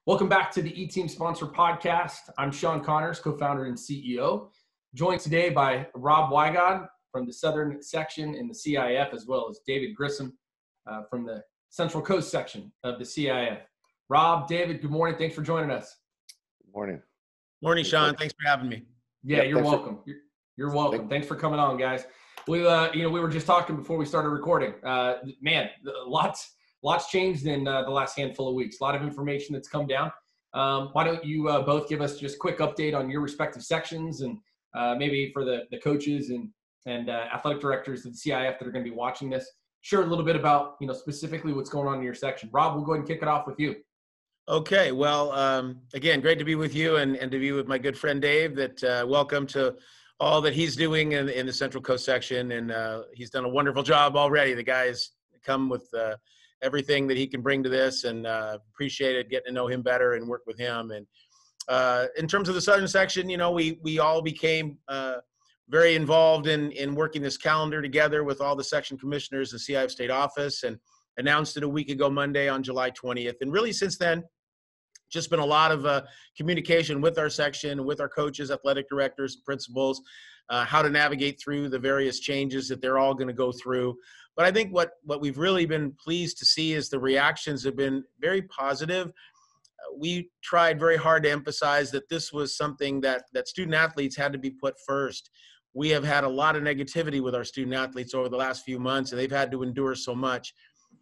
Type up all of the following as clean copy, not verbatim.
Welcome back to the E-Team Sponsor Podcast. I'm Sean Connors, co-founder and CEO, joined today by Rob Wigod from the Southern section in the CIF, as well as David Grissom from the Central Coast section of the CIF. Rob, David, good morning. Thanks for joining us. Good morning. Morning, Sean. Thanks for having me. Yeah, you're welcome. You're welcome. Thanks for coming on, guys. We were just talking before we started recording. Man, lots changed in the last handful of weeks. A lot of information that's come down. Why don't you both give us just a quick update on your respective sections, and maybe for the coaches and athletic directors of the CIF that are going to be watching this, share a little bit about specifically what's going on in your section. Rob, we'll go ahead and kick it off with you. Okay. Well, again, great to be with you and to be with my good friend Dave. Welcome to all that he's doing in the Central Coast section, and he's done a wonderful job already. The guy's come with everything that he can bring to this, and appreciated getting to know him better and work with him. And in terms of the Southern section, we all became very involved in working this calendar together with all the section commissioners and CIF state office, and announced it a week ago Monday on July 20th. And really since then, just been a lot of communication with our section, with our coaches, athletic directors, principals, how to navigate through the various changes that they're all going to go through. But I think what we've really been pleased to see is the reactions have been very positive. We tried very hard to emphasize that this was something that student athletes had to be put first. We have had a lot of negativity with our student athletes over the last few months, and they've had to endure so much.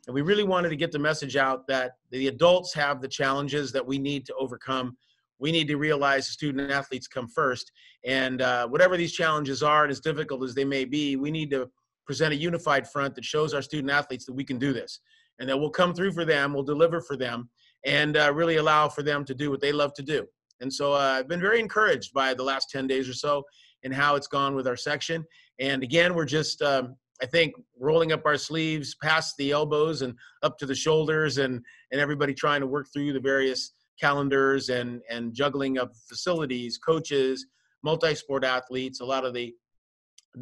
And we really wanted to get the message out that the adults have the challenges that we need to overcome. We need to realize the student athletes come first. And whatever these challenges are, and as difficult as they may be, we need to present a unified front that shows our student athletes that we can do this, and that we'll come through for them, we'll deliver for them, and really allow for them to do what they love to do. And so I've been very encouraged by the last 10 days or so and how it's gone with our section. And again, we're just, I think, rolling up our sleeves past the elbows and up to the shoulders, and everybody trying to work through the various calendars and juggling of facilities, coaches, multi-sport athletes, a lot of the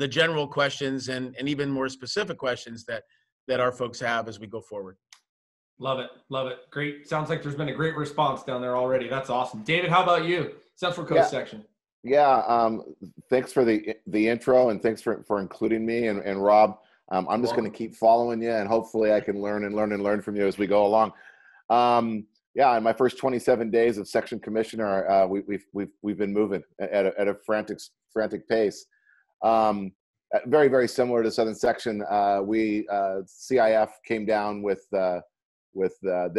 general questions and even more specific questions that our folks have as we go forward. Love it. Love it. Great. Sounds like there's been a great response down there already. That's awesome. David, how about you? Central Coast section. Yeah. Thanks for the intro, and thanks for including me and Rob. I'm just going to keep following you, and hopefully I can learn from you as we go along. Yeah, in my first 27 days of section commissioner, we've been moving at a frantic pace. Very, very similar to Southern section. CIF came down with their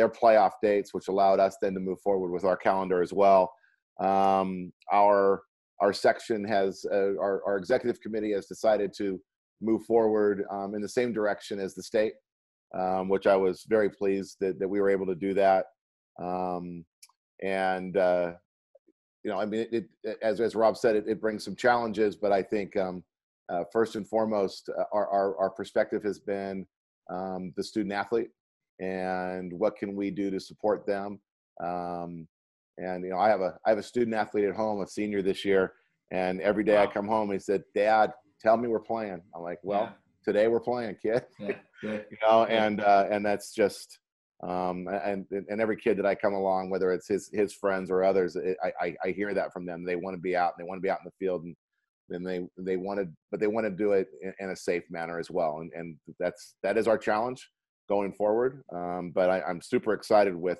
playoff dates, which allowed us then to move forward with our calendar as well. Our section has, our executive committee has decided to move forward in the same direction as the state, which I was very pleased that we were able to do that. I mean, as Rob said, it brings some challenges, but I think first and foremost, our perspective has been the student athlete and what can we do to support them. I have a student athlete at home, a senior this year, and every day I come home, he said, "Dad, tell me we're playing." I'm like, "Well, today we're playing, kid." And that's just, and every kid that I come along, whether it's his friends or others, I hear that from them. They want to be out, and they want to be out in the field, and then they want to do it in a safe manner as well. And that is our challenge going forward. But I'm super excited with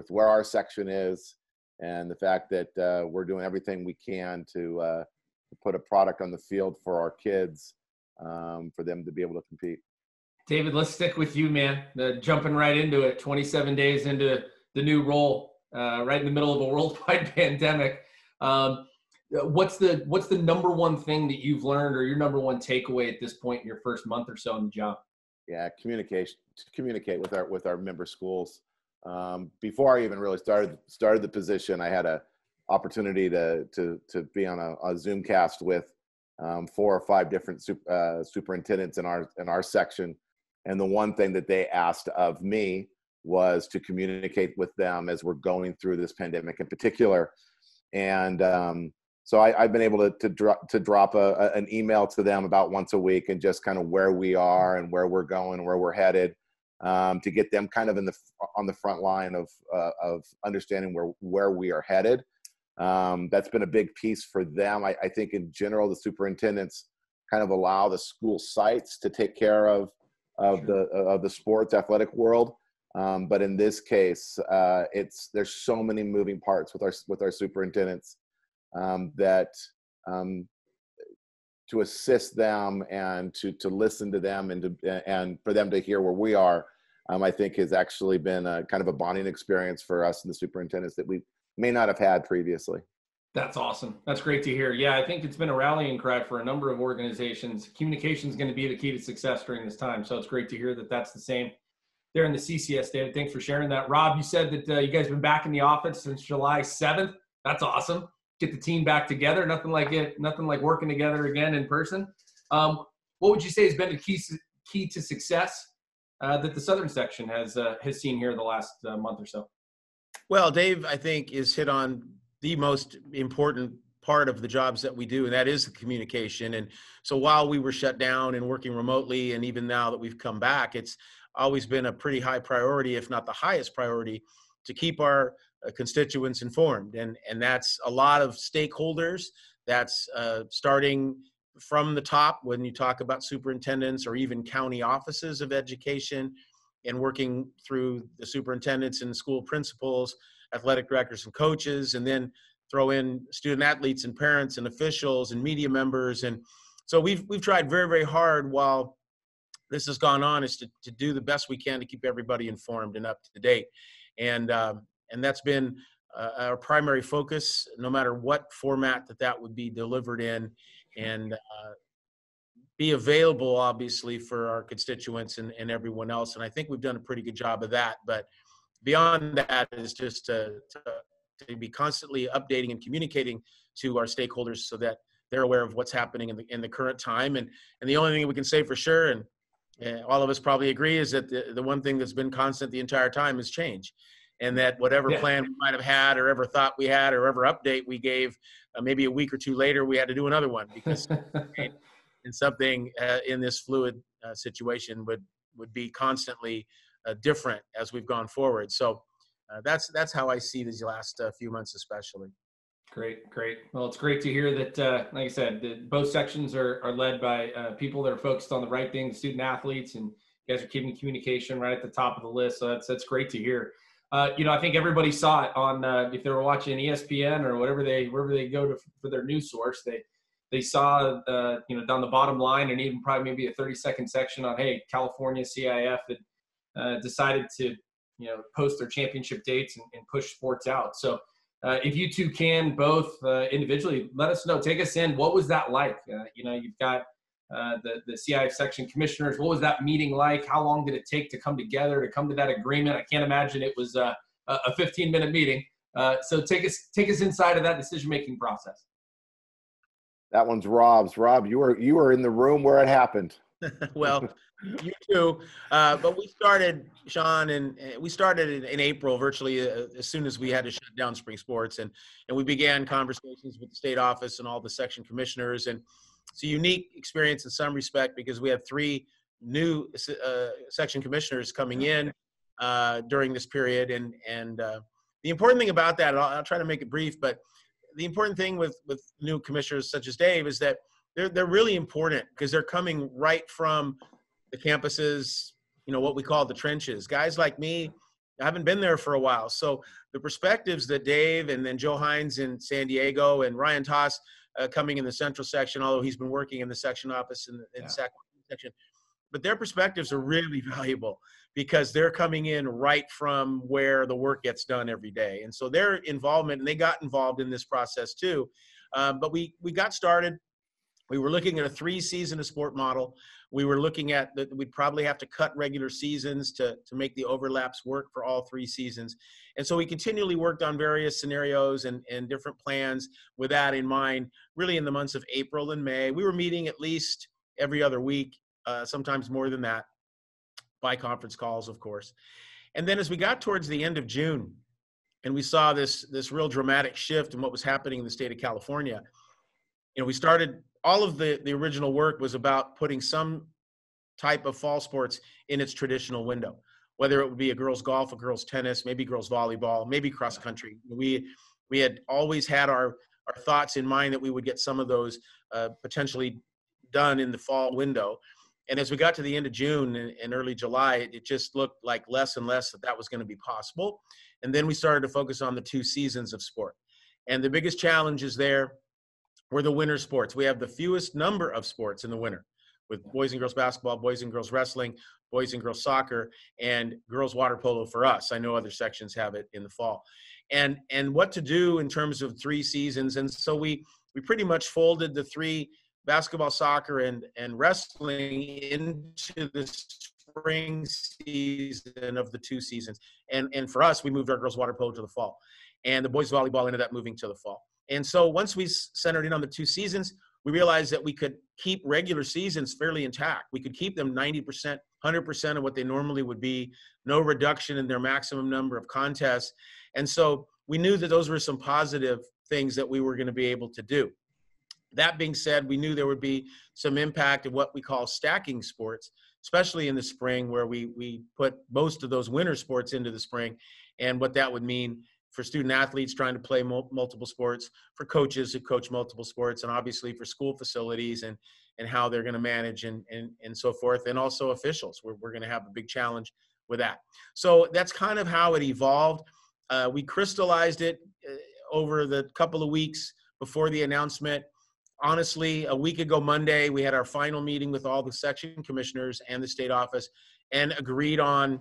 where our section is, and the fact that we're doing everything we can to put a product on the field for our kids, for them to be able to compete. David, let's stick with you, man. Jumping right into it, 27 days into the new role, right in the middle of a worldwide pandemic. What's the number one thing that you've learned, or your number one takeaway at this point in your first month or so in the job? Yeah, communication. To communicate with our member schools. Before I even really started the position, I had a opportunity to be on a Zoom cast with 4 or 5 different superintendents in our section, and the one thing that they asked of me was to communicate with them as we're going through this pandemic in particular. And so I've been able to drop an email to them about once a week, and just kind of where we are and where we're going, where we're headed. to get them kind of on the front line of understanding where we are headed. That's been a big piece for them. I think in general, the superintendents kind of allow the school sites to take care of the sports athletic world. But in this case, there's so many moving parts with our superintendents that to assist them and to listen to them and for them to hear where we are, I think has actually been a kind of a bonding experience for us and the superintendents that we may not have had previously. That's awesome. That's great to hear. Yeah, I think it's been a rallying cry for a number of organizations. Communication is going to be the key to success during this time. So it's great to hear that that's the same there in the CCS, David. Thanks for sharing that. Rob, you said that you guys have been back in the office since July 7th. That's awesome. Get the team back together. Nothing like working together again in person. What would you say has been the key to success that the Southern section has seen here the last month or so? Well, Dave, I think, is hit on the most important part of the jobs that we do, and that is the communication. And so while we were shut down and working remotely, and even now that we've come back, it's always been a pretty high priority, if not the highest priority, to keep our constituents informed. And that's a lot of stakeholders. That's starting from the top when you talk about superintendents or even county offices of education, and working through the superintendents and school principals, athletic directors and coaches, and then throw in student athletes and parents and officials and media members. And so we've tried very, very hard while this has gone on is to do the best we can to keep everybody informed and up to date. And that's been our primary focus, no matter what format that would be delivered in, and be available, obviously, for our constituents and everyone else. And I think we've done a pretty good job of that. But beyond that is just to be constantly updating and communicating to our stakeholders so that they're aware of what's happening in the current time. And the only thing we can say for sure, and all of us probably agree, is that the one thing that's been constant the entire time is change. And that whatever plan we might have had or ever thought we had or ever update we gave, maybe a week or two later, we had to do another one because and something in this fluid situation would be constantly different as we've gone forward. So that's how I see these last few months especially. Great. Well, it's great to hear that, like I said, that both sections are led by people that are focused on the right thing, the student athletes, and you guys are keeping communication right at the top of the list. So that's great to hear. I think everybody saw it on if they were watching ESPN or wherever they go to for their news source, they saw down the bottom line, and even probably maybe a 30-second section on, hey, California CIF had decided to post their championship dates and push sports out. So if you two can both individually let us know, take us in. What was that like? You've got the CIF section commissioners. What was that meeting like? How long did it take to come together, to come to that agreement? I can't imagine it was a 15-minute meeting. So take us inside of that decision-making process. That one's Rob's. Rob, you were in the room where it happened. Well, you too. But we started, Sean, and we started in April, virtually as soon as we had to shut down spring sports, and we began conversations with the state office and all the section commissioners. And it's a unique experience in some respect because we had 3 new section commissioners coming in during this period. And the important thing about that, and I'll try to make it brief, but the important thing with new commissioners such as Dave is that they're really important because they're coming right from the campuses, what we call the trenches. Guys like me, I haven't been there for a while. So the perspectives that Dave and then Joe Hines in San Diego and Ryan Toss coming in the central section, although he's been working in the section office in the section, but their perspectives are really valuable because they're coming in right from where the work gets done every day. And so their involvement, and they got involved in this process too. But we got started. We were looking at a 3-season of sport model. We were looking at that we'd probably have to cut regular seasons to make the overlaps work for all 3 seasons. And so we continually worked on various scenarios and different plans with that in mind, really in the months of April and May. We were meeting at least every other week, sometimes more than that, by conference calls, of course. And then as we got towards the end of June and we saw this real dramatic shift in what was happening in the state of California, we started, all of the original work was about putting some type of fall sports in its traditional window, whether it would be a girls golf, a girls tennis, maybe girls volleyball, maybe cross country. We had always had our thoughts in mind that we would get some of those potentially done in the fall window. And as we got to the end of June and early July, it just looked like less and less that was going to be possible. And then we started to focus on the 2 seasons of sport. And the biggest challenges there were the winter sports. We have the fewest number of sports in the winter, with boys and girls basketball, boys and girls wrestling, boys and girls soccer, and girls water polo for us. I know other sections have it in the fall. And what to do in terms of 3 seasons. And so we pretty much folded the 3, basketball, soccer, and wrestling, into the spring season of the 2 seasons. And for us, we moved our girls water polo to the fall, and the boys volleyball ended up moving to the fall. And so once we centered in on the 2 seasons, we realized that we could keep regular seasons fairly intact. We could keep them 90%, 100% of what they normally would be, no reduction in their maximum number of contests. And so we knew that those were some positive things that we were going to be able to do. That being said, we knew there would be some impact of what we call stacking sports, especially in the spring, where we put most of those winter sports into the spring, and what that would mean for student athletes trying to play multiple sports, for coaches who coach multiple sports, and obviously for school facilities and how they're going to manage and so forth, and also officials. We're going to have a big challenge with that. So that's kind of how it evolved. We crystallized it over the couple of weeks before the announcement. Honestly, a week ago Monday, we had our final meeting with all the section commissioners and the state office, and agreed on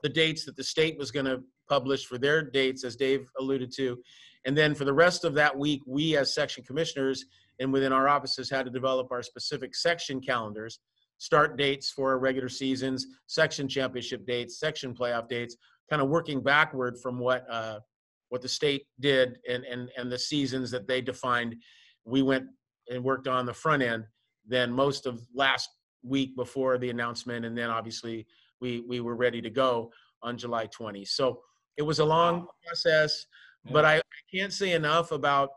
the dates that the state was going to publish for their dates, as Dave alluded to. And then for the rest of that week, we as section commissioners and within our offices had to develop our specific section calendars, start dates for our regular seasons, section championship dates, section playoff dates, kind of working backward from what the state did and the seasons that they defined. We went and worked on the front end then most of last week before the announcement. And then obviously we were ready to go on July 20. So it was a long process, but I can't say enough about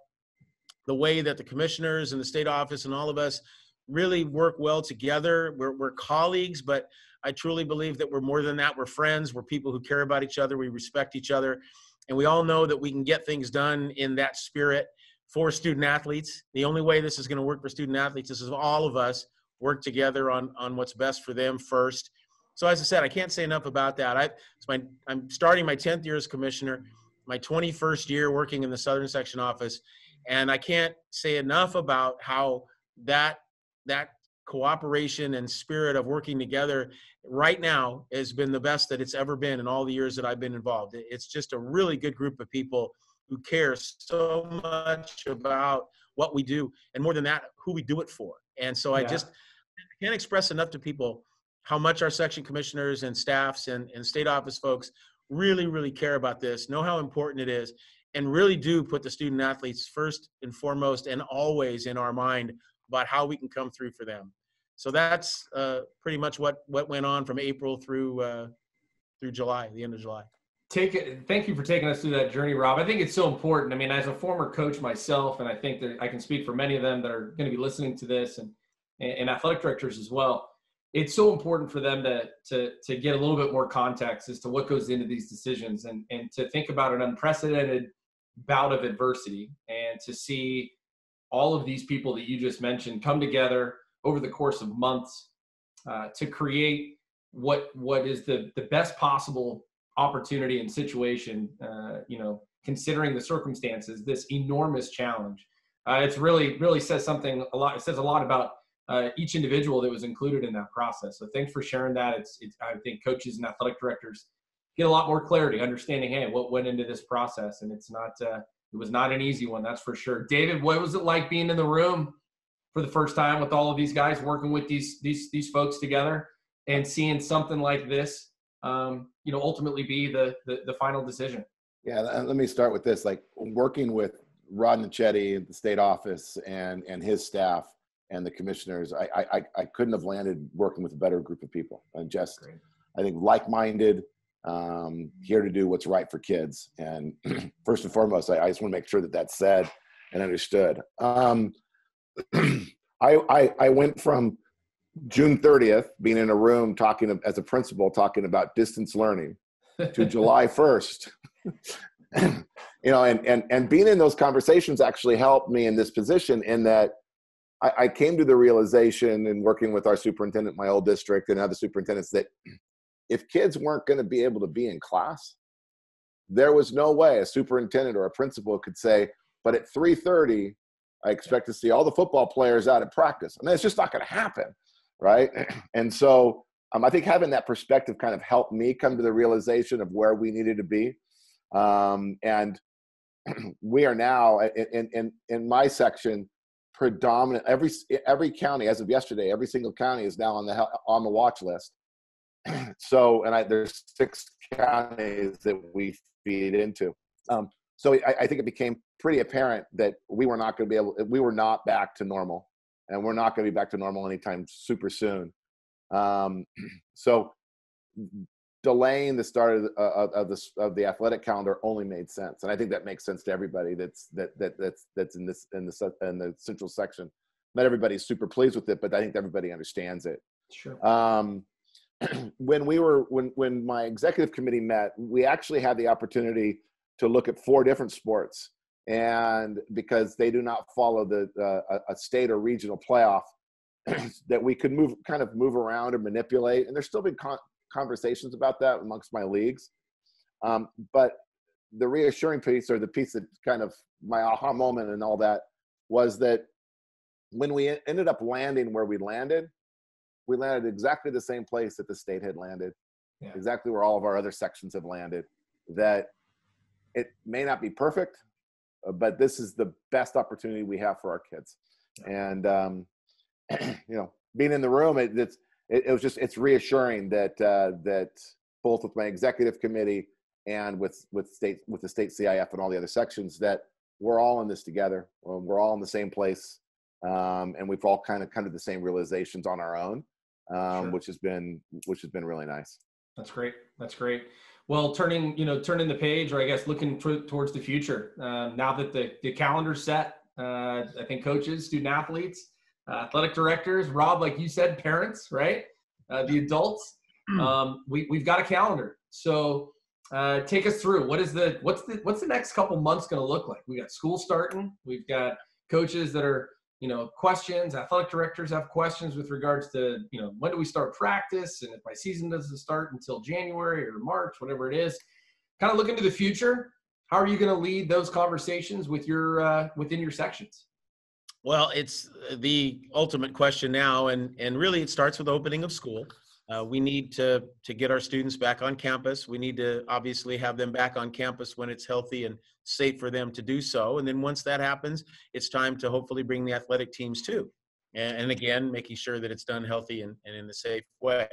the way that the commissioners and the state office and all of us really work well together. We're colleagues, but I truly believe that we're more than that. We're friends. We're people who care about each other. We respect each other. And we all know that we can get things done in that spirit for student athletes. The only way this is going to work for student athletes is if all of us work together on what's best for them first. So as I said, I can't say enough about that. I'm starting my 10th year as commissioner, my 21st year working in the Southern Section office, and I can't say enough about how that cooperation and spirit of working together right now has been the best that it's ever been in all the years that I've been involved. It's just a really good group of people who care so much about what we do, and more than that, who we do it for. And so I can't express enough to people how much our section commissioners and staffs and state office folks really, really care about this, know how important it is, and really do put the student athletes first and foremost and always in our mind about how we can come through for them. So that's pretty much what went on from April through July, the end of July. Thank you for taking us through that journey, Rob. I think it's so important. I mean, as a former coach myself, and I think that I can speak for many of them that are going to be listening to this, and athletic directors as well, it's so important for them to get a little bit more context as to what goes into these decisions, and to think about an unprecedented bout of adversity, and to see all of these people that you just mentioned come together over the course of months to create what is the best possible opportunity and situation, considering the circumstances, this enormous challenge. It's really says something a lot. It says a lot about each individual that was included in that process. So thanks for sharing that. It's I think coaches and athletic directors get a lot more clarity, understanding, hey, what went into this process, and it was not an easy one, that's for sure. David, what was it like being in the room for the first time with all of these guys, working with these folks together, and seeing something like this ultimately be the final decision? Yeah, let me start with this. Like, working with Rod Nichetti at the state office and his staff and the commissioners, I couldn't have landed working with a better group of people. And just, great. I think, like-minded, here to do what's right for kids. And first and foremost, I just want to make sure that that's said and understood. I went from June 30th, being in a room talking as a principal, talking about distance learning, to July 1st, and being in those conversations actually helped me in this position, in that I came to the realization, in working with our superintendent, my old district, and other superintendents, that if kids weren't going to be able to be in class, there was no way a superintendent or a principal could say, but at 3:30, I expect to see all the football players out at practice. I mean, it's just not going to happen, right? And so I think having that perspective kind of helped me come to the realization of where we needed to be. And we are now, in my section, predominant, every county, as of yesterday, every single county is now on the watch list. So, there's 6 counties that we feed into. So I think it became pretty apparent that we were not back to normal, and we're not going to be back to normal anytime super soon. So delaying the start of the athletic calendar only made sense, and I think that makes sense to everybody that's in the central section. Not everybody's super pleased with it, but I think everybody understands it. Sure. When my executive committee met, we actually had the opportunity to look at 4 different sports, and because they do not follow a state or regional playoff, that we could move around or manipulate. And there's still been conversations about that amongst my leagues. But the reassuring piece, or the piece that kind of my aha moment and all that, was that when we ended up landing where we landed exactly the same place that the state had landed, exactly where all of our other sections have landed. That it may not be perfect, but this is the best opportunity we have for our kids. And being in the room, it's reassuring that both with my executive committee and with the state CIF and all the other sections, that we're all in this together. We're all in the same place, and we've all kind of come to the same realizations on our own, sure. which has been really nice. That's great. Well, turning the page, or I guess looking towards the future, now that the calendar's set, I think coaches, student athletes, athletic directors, Rob, like you said, parents, right? The adults, we've got a calendar. So take us through, what's the next couple months going to look like? We got school starting. We've got coaches that are, questions. Athletic directors have questions with regards to, when do we start practice? And if my season doesn't start until January or March, whatever it is, kind of look into the future. How are you going to lead those conversations with your within your sections? Well, it's the ultimate question now, and really it starts with opening of school. We need to get our students back on campus. We need to obviously have them back on campus when it's healthy and safe for them to do so. And then once that happens, it's time to hopefully bring the athletic teams too. And again, making sure that it's done healthy and in a safe way.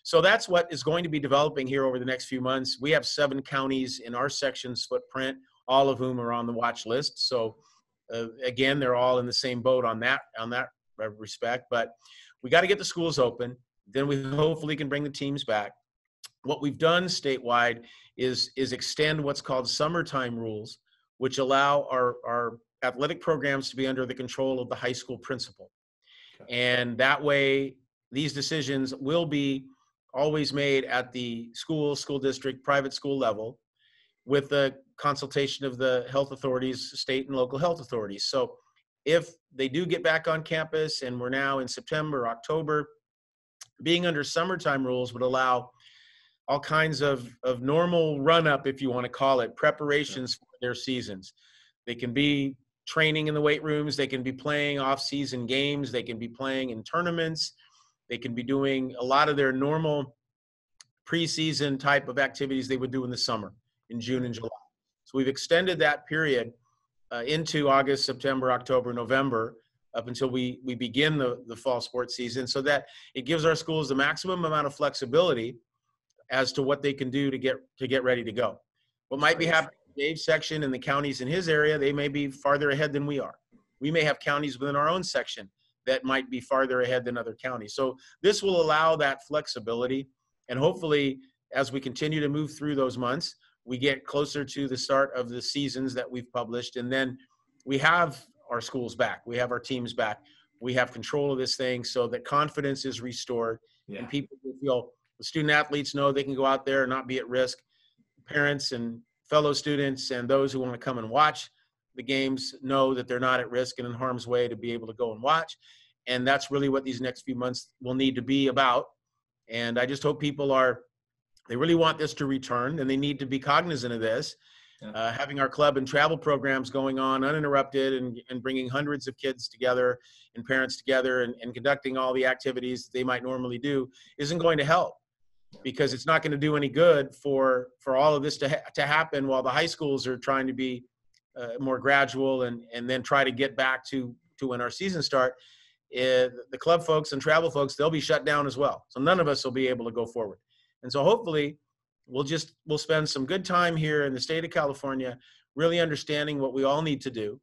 So that's what is going to be developing here over the next few months. We have 7 counties in our section's footprint, all of whom are on the watch list. So again, they're all in the same boat on that respect. But we got to get the schools open. Then we hopefully can bring the teams back. What we've done statewide is extend what's called summertime rules, which allow our athletic programs to be under the control of the high school principal. Okay. And that way, these decisions will be always made at the school district, private school level, with the consultation of the health authorities, state and local health authorities. So if they do get back on campus, and we're now in September, October, being under summertime rules would allow all kinds of normal run-up, if you want to call it, preparations for their seasons. They can be training in the weight rooms. They can be playing off-season games. They can be playing in tournaments. They can be doing a lot of their normal preseason type of activities they would do in the summer, in June and July. So we've extended that period into August, September, October, November, up until we begin the fall sports season, so that it gives our schools the maximum amount of flexibility as to what they can do to get ready to go. What might be happening in Dave's section and the counties in his area, they may be farther ahead than we are. We may have counties within our own section that might be farther ahead than other counties. So this will allow that flexibility, and hopefully as we continue to move through those months, we get closer to the start of the seasons that we've published, and then we have our schools back, we have our teams back. we have control of this thing so that confidence is restored and people will feel, the student athletes know they can go out there and not be at risk. Parents and fellow students and those who want to come and watch the games know that they're not at risk and in harm's way to be able to go and watch. And that's really what these next few months will need to be about. And I just hope people they really want this to return, and they need to be cognizant of this. Having our club and travel programs going on uninterrupted and bringing hundreds of kids together and parents together and conducting all the activities they might normally do isn't going to help, because it's not going to do any good for all of this to happen while the high schools are trying to be more gradual and then try to get back to when our season start. The club folks and travel folks, they'll be shut down as well. So none of us will be able to go forward. And so hopefully we'll spend some good time here in the state of California really understanding what we all need to do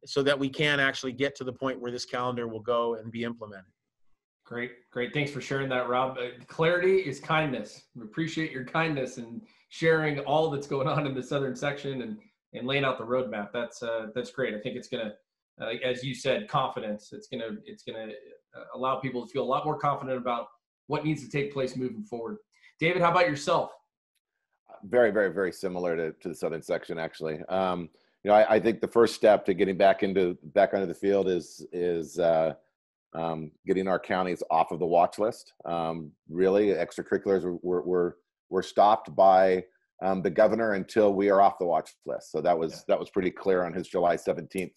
so that we can actually get to the point where this calendar will go and be implemented. Great. Thanks for sharing that, Rob. Clarity is kindness. We appreciate your kindness and sharing all that's going on in the southern section and laying out the roadmap. That's great. I think it's going to, as you said, confidence. It's going to allow people to feel a lot more confident about what needs to take place moving forward. David, how about yourself? Very, very, very similar to the southern section, actually. I think the first step to getting back onto the field is getting our counties off of the watch list. Really, extracurriculars were stopped by the governor until we are off the watch list. So that was pretty clear on his July 17th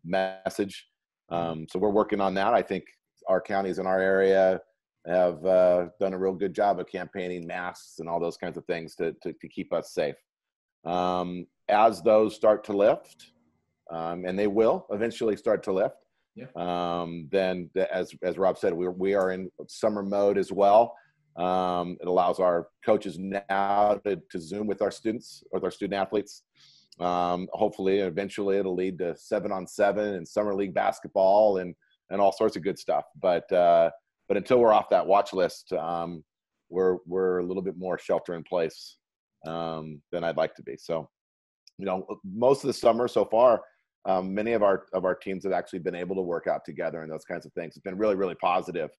message. So we're working on that. I think our counties in our area have done a real good job of campaigning masks and all those kinds of things to keep us safe. As those start to lift, and they will eventually start to lift, then as Rob said, we are in summer mode as well. It allows our coaches now to Zoom with our students, with our student athletes. Hopefully, eventually it'll lead to 7-on-7 and summer league basketball and all sorts of good stuff. But until we're off that watch list, we're a little bit more shelter in place than I'd like to be. So, most of the summer so far, many of our teams have actually been able to work out together and those kinds of things. It's been really, really positive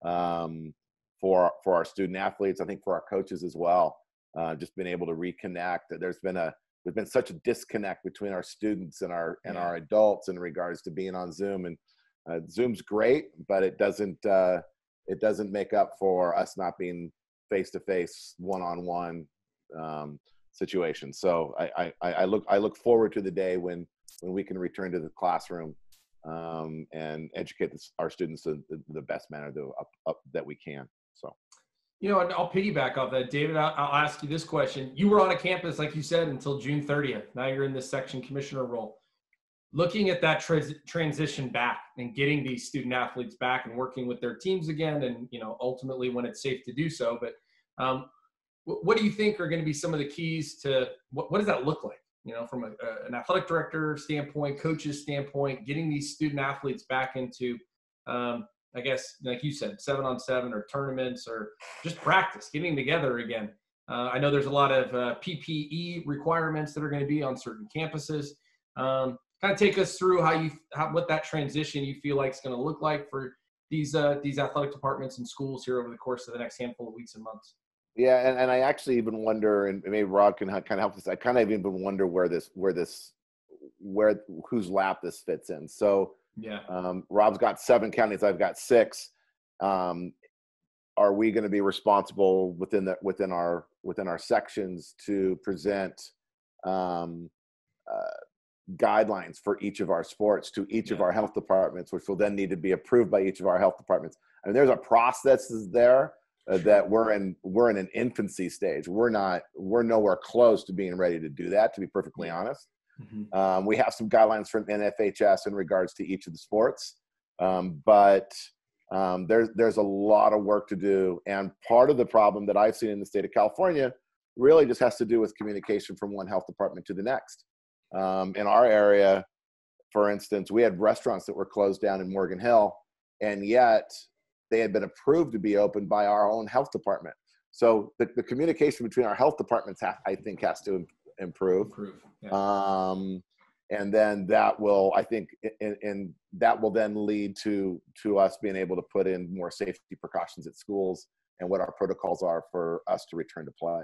for our student athletes. I think for our coaches as well. Just being able to reconnect. There's been such a disconnect between our students and our adults in regards to being on Zoom. And Zoom's great, but it doesn't make up for us not being face-to-face, one-on-one situation. So I look forward to the day when we can return to the classroom and educate our students in the best manner that we can. So, and I'll piggyback off that, David. I'll ask you this question. You were on a campus, like you said, until June 30th. Now you're in this section commissioner role. Looking at that transition back and getting these student athletes back and working with their teams again, and ultimately when it's safe to do so. But what do you think are going to be some of the keys to what does that look like? From an athletic director standpoint, coaches standpoint, getting these student athletes back into, I guess, like you said, 7-on-7 or tournaments or just practice, getting together again. I know there's a lot of PPE requirements that are going to be on certain campuses. Kind of take us through what that transition you feel like is going to look like for these athletic departments and schools here over the course of the next handful of weeks and months. Yeah, and I actually even wonder, and maybe Rob can kind of help us. I kind of even wonder whose lap this fits in. So Rob's got 7 counties, I've got 6. Are we going to be responsible within our sections to present guidelines for each of our sports to each of our health departments, which will then need to be approved by each of our health departments? I mean, there's a process there that we're in an infancy stage. We're nowhere close to being ready to do that, to be perfectly honest. Mm-hmm. We have some guidelines from NFHS in regards to each of the sports, but there's a lot of work to do. And part of the problem that I've seen in the state of California really just has to do with communication from one health department to the next. In our area, for instance, we had restaurants that were closed down in Morgan Hill, and yet they had been approved to be open by our own health department. So the communication between our health departments, I think, has to improve. And then that will, I think, and that will then lead to us being able to put in more safety precautions at schools and what our protocols are for us to return to play.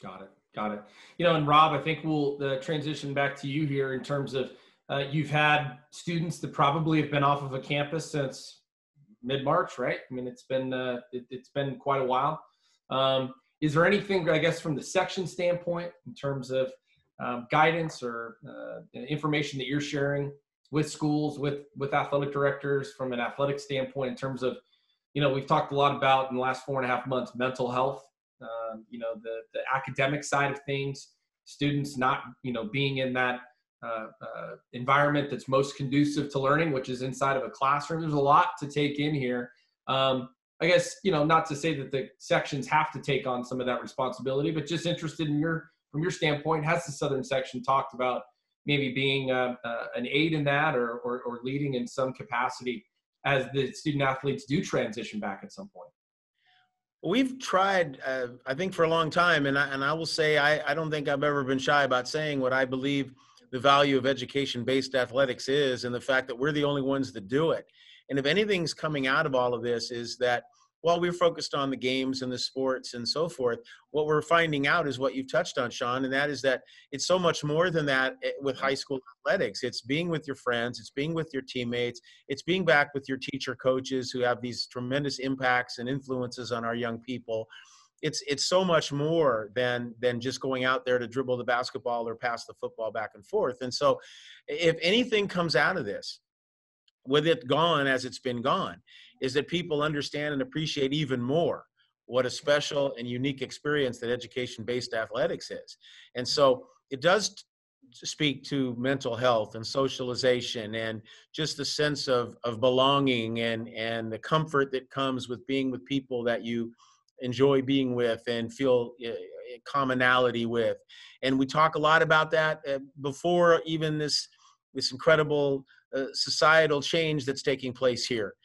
Got it. Got it. And Rob, I think we'll transition back to you here in terms of you've had students that probably have been off of a campus since mid-March, right? I mean, it's been quite a while. Is there anything, I guess, from the section standpoint in terms of guidance or information that you're sharing with schools, with athletic directors from an athletic standpoint in terms of, we've talked a lot about in the last 4.5 months, mental health, the academic side of things, students not, being in that environment that's most conducive to learning, which is inside of a classroom. There's a lot to take in here. I guess, not to say that the sections have to take on some of that responsibility, but just interested in from your standpoint, has the Southern section talked about maybe being an aid in that or leading in some capacity as the student athletes do transition back at some point? We've tried, I think, for a long time, and I will say I don't think I've ever been shy about saying what I believe the value of education-based athletics is, and the fact that we're the only ones that do it. And if anything's coming out of all of this is that while we're focused on the games and the sports and so forth, what we're finding out is what you've touched on, Sean, and that is that it's so much more than that with high school athletics. It's being with your friends, it's being with your teammates, it's being back with your teacher coaches who have these tremendous impacts and influences on our young people. It's so much more than just going out there to dribble the basketball or pass the football back and forth. And so if anything comes out of this, with it gone as it's been gone, is that people understand and appreciate even more what a special and unique experience that education-based athletics is. And so it does speak to mental health and socialization and just the sense of belonging and the comfort that comes with being with people that you enjoy being with and feel commonality with. And we talk a lot about that before even this incredible societal change that's taking place here.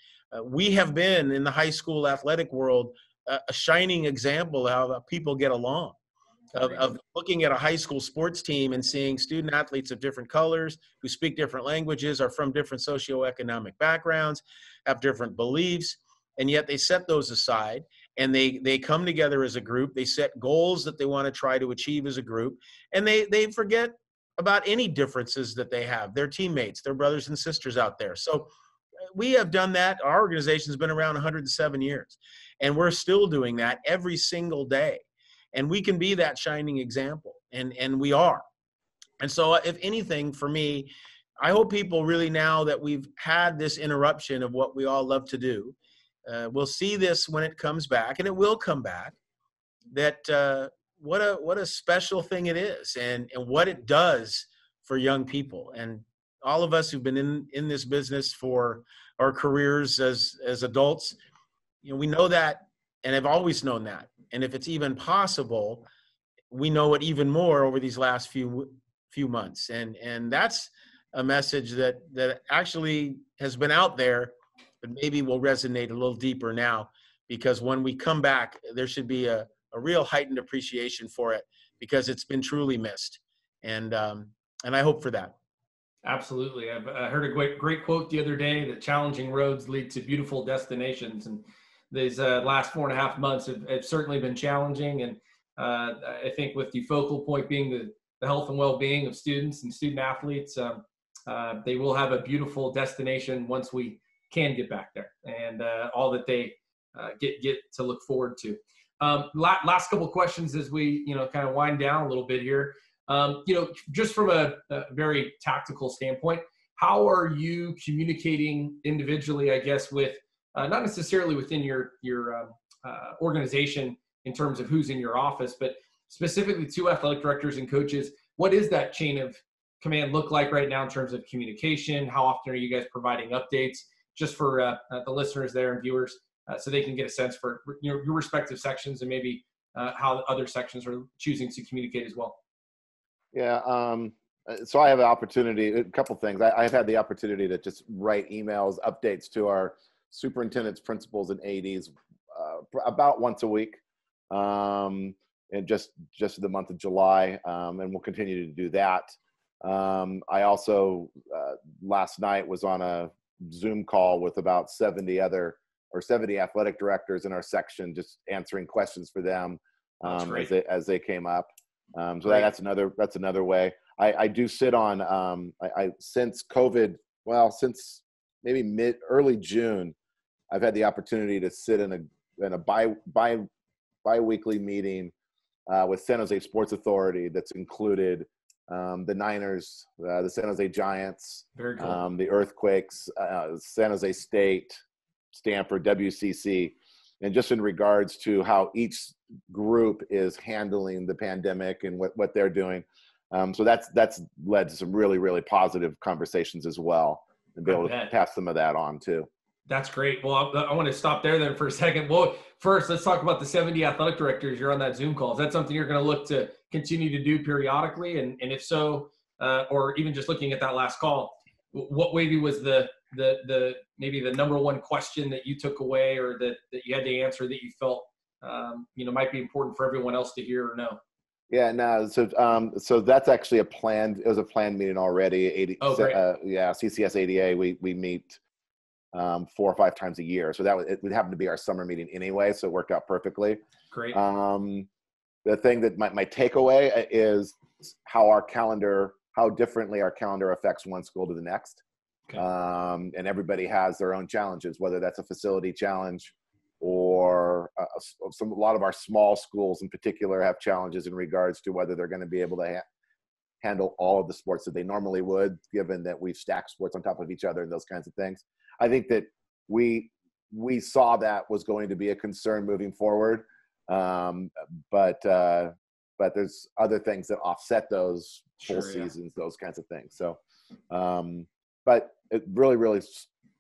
We have been in the high school athletic world a shining example of how people get along, of looking at a high school sports team and seeing student athletes of different colors who speak different languages, are from different socioeconomic backgrounds, have different beliefs, and yet they set those aside and they come together as a group. They set goals that they want to try to achieve as a group, and they forget about any differences that they have, their teammates, their brothers and sisters out there. So we have done that. Our organization has been around 107 years, and we're still doing that every single day. And we can be that shining example, and we are. And so if anything, for me, I hope people really, now that we've had this interruption of what we all love to do, we'll see this when it comes back, and it will come back, that what a special thing it is and what it does for young people. And all of us who've been in this business for our careers as adults, we know that and have always known that. And if it's even possible, we know it even more over these last few months. And that's a message that actually has been out there, but maybe will resonate a little deeper now, because when we come back, there should be a real heightened appreciation for it, because it's been truly missed. And I hope for that. Absolutely. I heard a great quote the other day that challenging roads lead to beautiful destinations. And these last 4.5 months have certainly been challenging. And I think with the focal point being the health and well-being of students and student athletes, they will have a beautiful destination once we can get back there, and all that they get to look forward to. Last couple of questions as we kind of wind down a little bit here. Just from a very tactical standpoint, how are you communicating individually, I guess, with not necessarily within your organization in terms of who's in your office, but specifically to athletic directors and coaches? What is that chain of command look like right now in terms of communication? How often are you guys providing updates, just for the listeners there and viewers, so they can get a sense for your respective sections and maybe how other sections are choosing to communicate as well? Yeah. So I have an opportunity, a couple things. I've had the opportunity to just write emails, updates to our superintendents, principals, and ADs about once a week, and just the month of July, and we'll continue to do that. I also last night was on a Zoom call with about 70 athletic directors in our section, just answering questions for them as they came up. So that's another way. I do sit on since COVID, since maybe early June, I've had the opportunity to sit in a bi-weekly meeting with San Jose Sports Authority that's included the Niners, the San Jose Giants, very cool. The Earthquakes, San Jose State, Stanford, WCC, and just in regards to how each group is handling the pandemic and what they're doing. So that's led to some really, really positive conversations as well, and be able to pass some of that on too. That's great. Well, I want to stop there then for a second. Well, first, let's talk about the 70 athletic directors. You're on that Zoom call. Is that something you're going to look to continue to do periodically? And if so, or even just looking at that last call, what maybe was the maybe the number one question that you took away, or that you had to answer, that you felt might be important for everyone else to hear or know? Yeah, no. So that's actually it was a planned meeting already. CCS ADA. We meet 4 or 5 times a year. So it would happen to be our summer meeting anyway. So it worked out perfectly. Great. The thing that my takeaway is how differently our calendar affects one school to the next. Okay. And everybody has their own challenges, whether that's a facility challenge or a lot of our small schools in particular have challenges in regards to whether they're going to be able to handle all of the sports that they normally would, given that we've stacked sports on top of each other and those kinds of things. I think that we saw that was going to be a concern moving forward, but there's other things that offset those full seasons, those kinds of things. So, but it really, really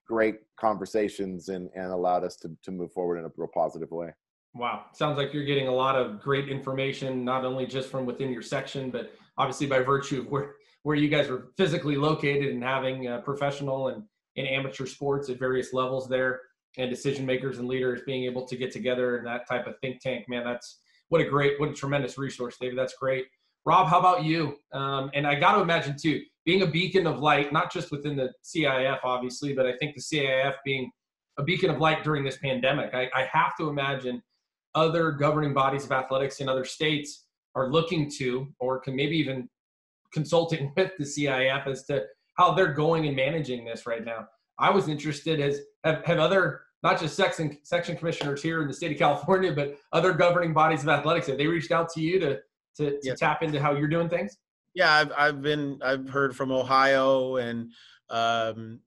great conversations and allowed us to move forward in a real positive way. Wow. Sounds like you're getting a lot of great information, not only just from within your section, but obviously by virtue of where you guys were physically located and having professional and amateur sports at various levels there, and decision makers and leaders being able to get together in that type of think tank. Man, that's what a tremendous resource, David. That's great. Rob, how about you? And I got to imagine too, being a beacon of light, not just within the CIF, obviously, but I think the CIF being a beacon of light during this pandemic. I have to imagine other governing bodies of athletics in other states are looking to, or can maybe even consulting with the CIF as to how they're going and managing this right now. I was interested have other, not just section commissioners here in the state of California, but other governing bodies of athletics, have they reached out to you to tap into how you're doing things? Yeah, I've heard from Ohio and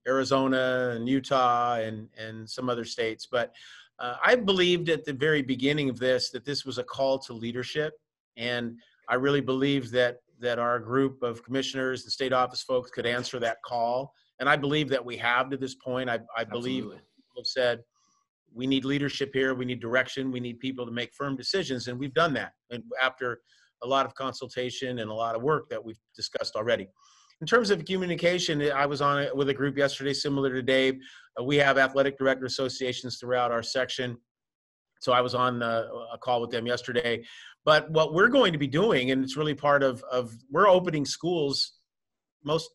Arizona and Utah and some other states, but I believed at the very beginning of this that this was a call to leadership, and I really believed that our group of commissioners, the state office folks, could answer that call, and I believe that we have to this point. I believe people have said we need leadership here, we need direction, we need people to make firm decisions, and we've done that. And after a lot of consultation and a lot of work that we've discussed already. In terms of communication, I was on it with a group yesterday, similar to Dave. We have athletic director associations throughout our section. So I was on a call with them yesterday. But what we're going to be doing, and it's really part of we're opening schools. Most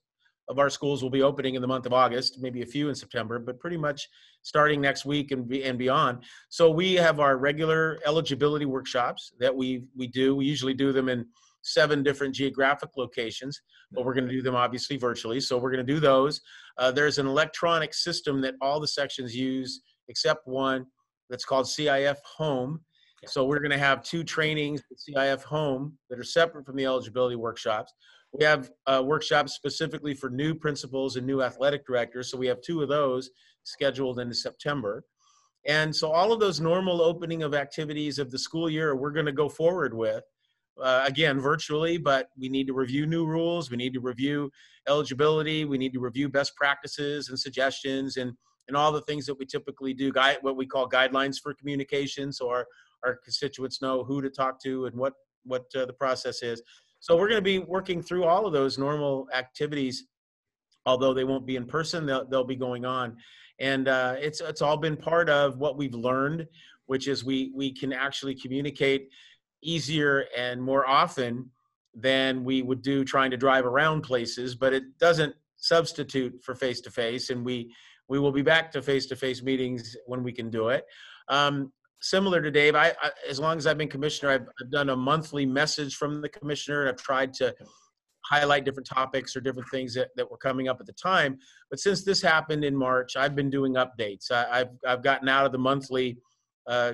of our schools will be opening in the month of August, maybe a few in September, but pretty much starting next week and beyond. So we have our regular eligibility workshops that we do. We usually do them in 7 different geographic locations, but we're going to do them obviously virtually. So we're going to do those. There's an electronic system that all the sections use except one that's called CIF Home. So we're going to have 2 trainings at CIF Home that are separate from the eligibility workshops. We have workshops specifically for new principals and new athletic directors. So we have 2 of those scheduled into September. And so all of those normal opening of activities of the school year, we're going to go forward with. Again, virtually, but we need to review new rules. We need to review eligibility. We need to review best practices and suggestions and all the things that we typically do, what we call guidelines for communication, so our constituents know who to talk to and what the process is. So we're going to be working through all of those normal activities, although they won't be in person, they'll be going on. And it's all been part of what we've learned, which is we can actually communicate easier and more often than we would do trying to drive around places, but it doesn't substitute for face-to-face, and we will be back to face-to-face meetings when we can do it. Similar to Dave, I as long as I've been commissioner, I've done a monthly message from the commissioner, and I've tried to highlight different topics or different things that were coming up at the time. But since this happened in March, I've been doing updates. I've gotten out of the monthly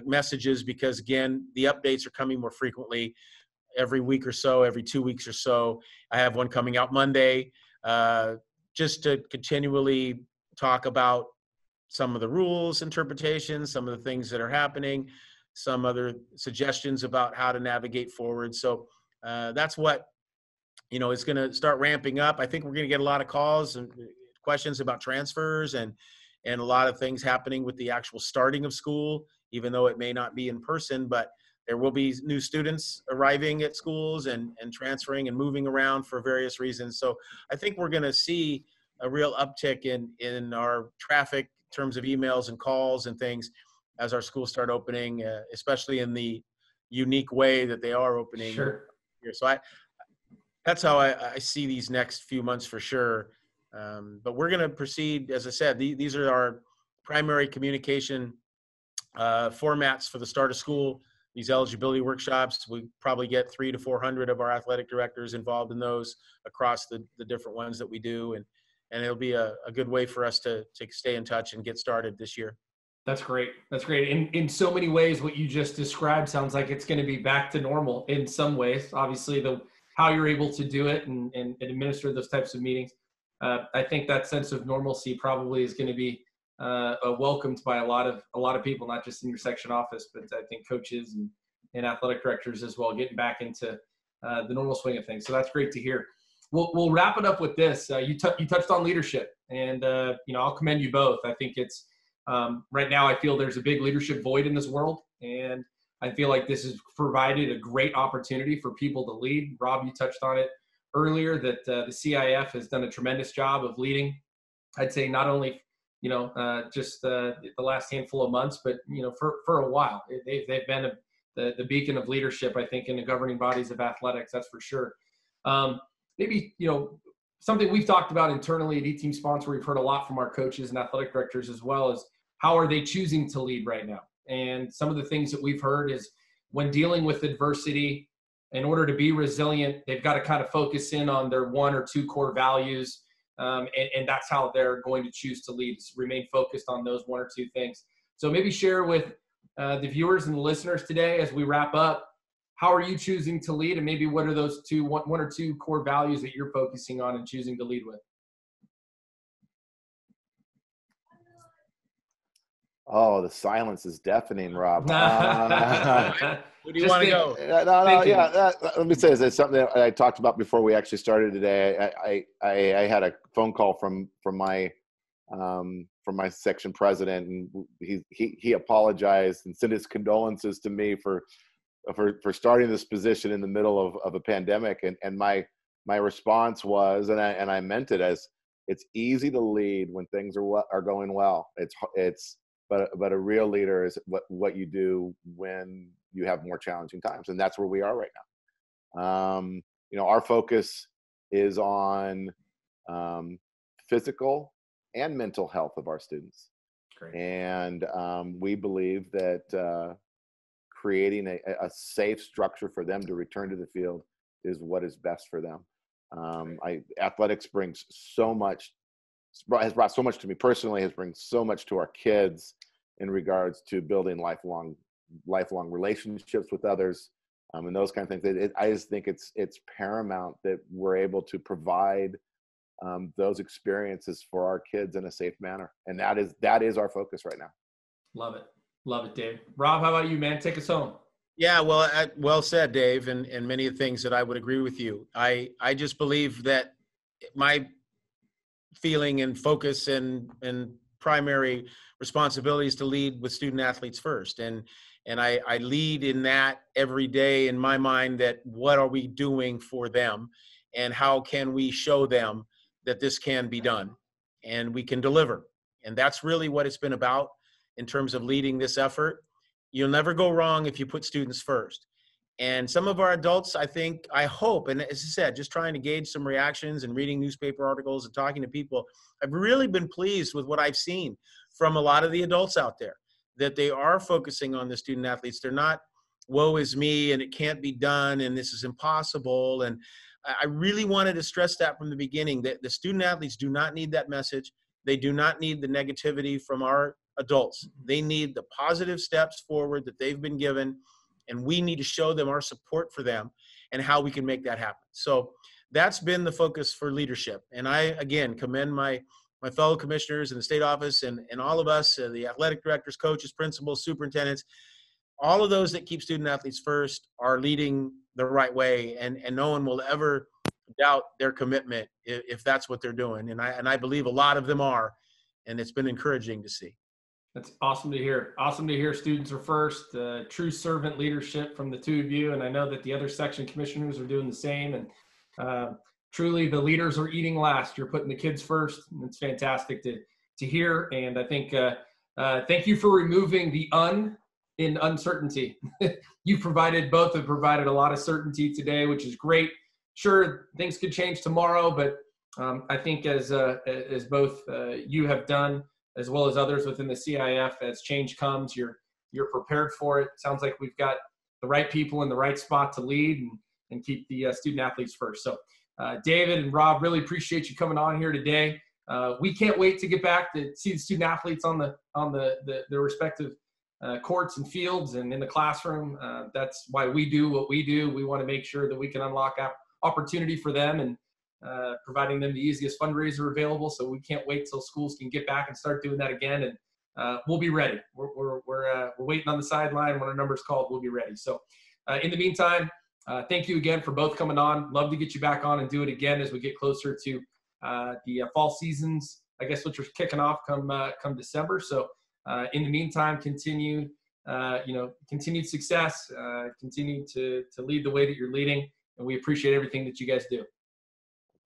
messages because, again, the updates are coming more frequently, every week or so, every 2 weeks or so. I have one coming out Monday, just to continually talk about some of the rules, interpretations, some of the things that are happening, some other suggestions about how to navigate forward. So that's what, is going to start ramping up. I think we're going to get a lot of calls and questions about transfers and a lot of things happening with the actual starting of school, even though it may not be in person, but there will be new students arriving at schools and transferring and moving around for various reasons. So I think we're going to see a real uptick in our traffic in terms of emails and calls and things as our schools start opening, especially in the unique way that they are opening. Sure. Here. So that's how I see these next few months for sure. But we're going to proceed, as I said, these are our primary communication formats for the start of school. These eligibility workshops, we probably get 300 to 400 of our athletic directors involved in those across the different ones that we do. And it'll be a good way for us to stay in touch and get started this year. That's great. That's great. In so many ways, what you just described sounds like it's going to be back to normal in some ways. Obviously, how you're able to do it and administer those types of meetings. I think that sense of normalcy probably is going to be welcomed by a lot of people, not just in your section office, but I think coaches and athletic directors as well, getting back into the normal swing of things. So that's great to hear. We'll wrap it up with this. You touched on leadership, and I'll commend you both. I think it's right now I feel there's a big leadership void in this world, and I feel like this has provided a great opportunity for people to lead. Rob, you touched on it earlier that the CIF has done a tremendous job of leading. I'd say not only just the last handful of months, but for a while. They've been the beacon of leadership, I think, in the governing bodies of athletics. That's for sure. Maybe something we've talked about internally at E-Team Sponsor. We've heard a lot from our coaches and athletic directors as well, as how are they choosing to lead right now? And some of the things that we've heard is when dealing with adversity, in order to be resilient, they've got to kind of focus in on their one or two core values. And that's how they're going to choose to lead, is remain focused on those one or two things. So maybe share with the viewers and the listeners today as we wrap up, how are you choosing to lead, and maybe what are those one or two core values that you're focusing on and choosing to lead with? Oh, the silence is deafening, Rob. Where do you want to go? Let me say this. It's something that I talked about before we actually started today. I had a phone call from my section president, and he apologized and sent his condolences to me for starting this position in the middle of a pandemic. And my response was, and I meant it as, it's easy to lead when things are going well. But a real leader is what you do when you have more challenging times, and that's where we are right now. Our focus is on physical and mental health of our students. Great. And we believe that creating a safe structure for them to return to the field is what is best for them. Athletics has brought so much to me personally, has brought so much to our kids in regards to building lifelong relationships with others, and those kind of things. I just think it's paramount that we're able to provide those experiences for our kids in a safe manner, and that is our focus right now. Love it, Dave. Rob, how about you, man? Take us home. Yeah, well said, Dave, and many of the things that I would agree with you. I just believe that my feeling and focus and primary responsibility is to lead with student athletes first. And I lead in that every day in my mind, that what are we doing for them and how can we show them that this can be done and we can deliver. And that's really what it's been about in terms of leading this effort. You'll never go wrong if you put students first. And some of our adults, I hope, and as I said, just trying to gauge some reactions and reading newspaper articles and talking to people, I've really been pleased with what I've seen from a lot of the adults out there, that they are focusing on the student athletes. They're not, woe is me, and it can't be done, and this is impossible. And I really wanted to stress that from the beginning, that the student athletes do not need that message. They do not need the negativity from our adults. They need the positive steps forward that they've been given, and we need to show them our support for them and how we can make that happen. So that's been the focus for leadership. And I, again, commend my fellow commissioners in the state office and all of us, the athletic directors, coaches, principals, superintendents, all of those that keep student athletes first are leading the right way, and no one will ever doubt their commitment if that's what they're doing. And I believe a lot of them are, and it's been encouraging to see. That's awesome to hear. Awesome to hear students are first, true servant leadership from the two of you. And I know that the other section commissioners are doing the same. And truly the leaders are eating last. You're putting the kids first. And it's fantastic to hear. And I think, thank you for removing the in uncertainty. Both have provided a lot of certainty today, which is great. Sure, things could change tomorrow, but I think as both you have done, as well as others within the CIF, as change comes, you're prepared for it. Sounds like we've got the right people in the right spot to lead and keep the student athletes first. So David and Rob, really appreciate you coming on here today. We can't wait to get back to see the student athletes on their respective courts and fields and in the classroom. That's why we do what we do. We want to make sure that we can unlock opportunity for them and providing them the easiest fundraiser available. So we can't wait till schools can get back and start doing that again. And we'll be ready. We're waiting on the sideline. When our number's called, we'll be ready. So in the meantime, thank you again for both coming on. Love to get you back on and do it again as we get closer to the fall seasons, I guess, which are kicking off come December. So in the meantime, continued success, continue to lead the way that you're leading. And we appreciate everything that you guys do.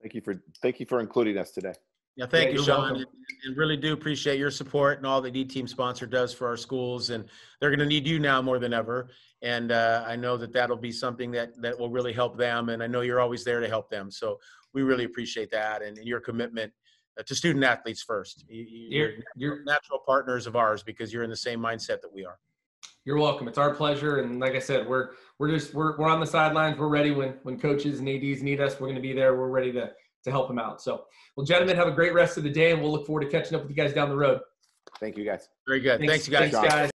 Thank you for including us today. Yeah, thank you, Sean, and really do appreciate your support and all the D-Team Sponsor does for our schools. And they're going to need you now more than ever. And I know that'll be something that will really help them. And I know you're always there to help them. So we really appreciate that and your commitment to student athletes first. You're natural partners of ours because you're in the same mindset that we are. You're welcome. It's our pleasure. And like I said, we're on the sidelines. We're ready when coaches and ADs need us. We're going to be there. We're ready to help them out. So, well, gentlemen, have a great rest of the day, and we'll look forward to catching up with you guys down the road. Thank you, guys. Very good. Thanks you guys. Thanks, guys.